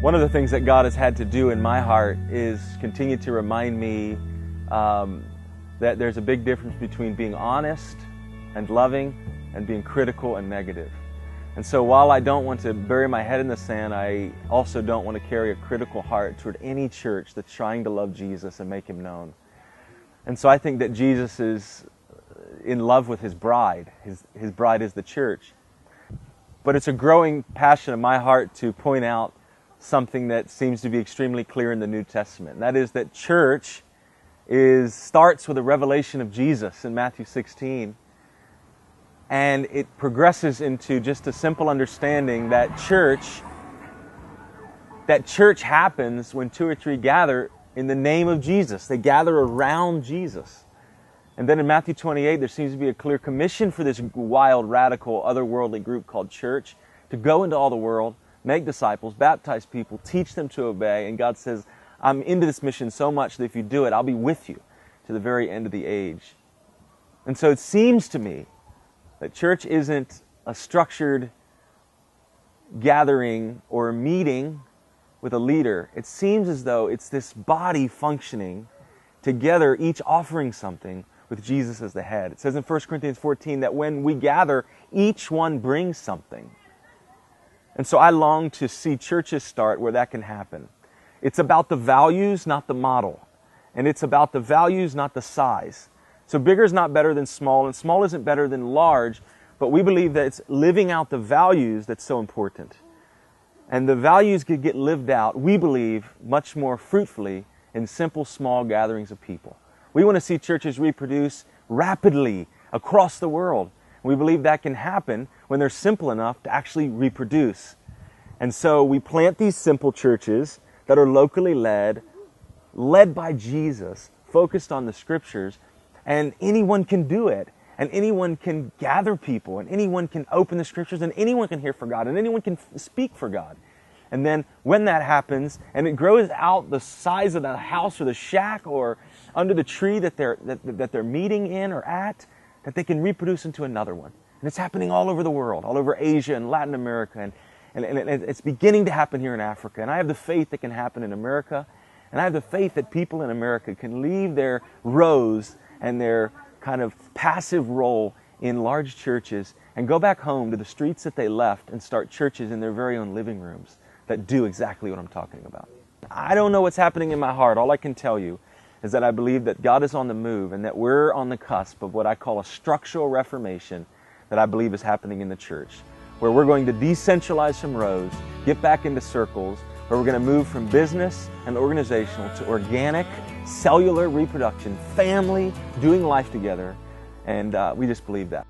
One of the things that God has had to do in my heart is continue to remind me that there's a big difference between being honest and loving and being critical and negative. And so while I don't want to bury my head in the sand, I also don't want to carry a critical heart toward any church that's trying to love Jesus and make Him known. And so I think that Jesus is in love with His bride. His bride is the church. But it's a growing passion in my heart to point out something that seems to be extremely clear in the New Testament. And that is that church starts with a revelation of Jesus in Matthew 16. And it progresses into just a simple understanding that church happens when two or three gather in the name of Jesus. They gather around Jesus. And then in Matthew 28, there seems to be a clear commission for this wild, radical, otherworldly group called church to go into all the world, make disciples, baptize people, teach them to obey. And God says, I'm into this mission so much that if you do it, I'll be with you to the very end of the age. And so it seems to me that church isn't a structured gathering or a meeting with a leader. It seems as though it's this body functioning together, each offering something with Jesus as the head. It says in 1 Corinthians 14 that when we gather, each one brings something. And so I long to see churches start where that can happen. It's about the values, not the model. And it's about the values, not the size. So bigger is not better than small, and small isn't better than large, but we believe that it's living out the values that's so important. And the values could get lived out, we believe, much more fruitfully in simple, small gatherings of people. We want to see churches reproduce rapidly across the world. We believe that can happen when they're simple enough to actually reproduce. And so we plant these simple churches that are locally led by Jesus, focused on the Scriptures, and anyone can do it. And anyone can gather people, and anyone can open the Scriptures, and anyone can hear for God, and anyone can speak for God. And then when that happens, and it grows out the size of the house or the shack or under the tree that they're meeting in or at, that they can reproduce into another one. And it's happening all over the world, all over Asia and Latin America, and it's beginning to happen here in Africa. And I have the faith that can happen in America, and I have the faith that people in America can leave their rows and their kind of passive role in large churches and go back home to the streets that they left and start churches in their very own living rooms that do exactly what I'm talking about. I don't know what's happening in my heart. All I can tell you is that I believe that God is on the move and that we're on the cusp of what I call a structural reformation that I believe is happening in the church, where we're going to decentralize from rows, get back into circles, where we're going to move from business and organizational to organic, cellular reproduction, family, doing life together, and we just believe that.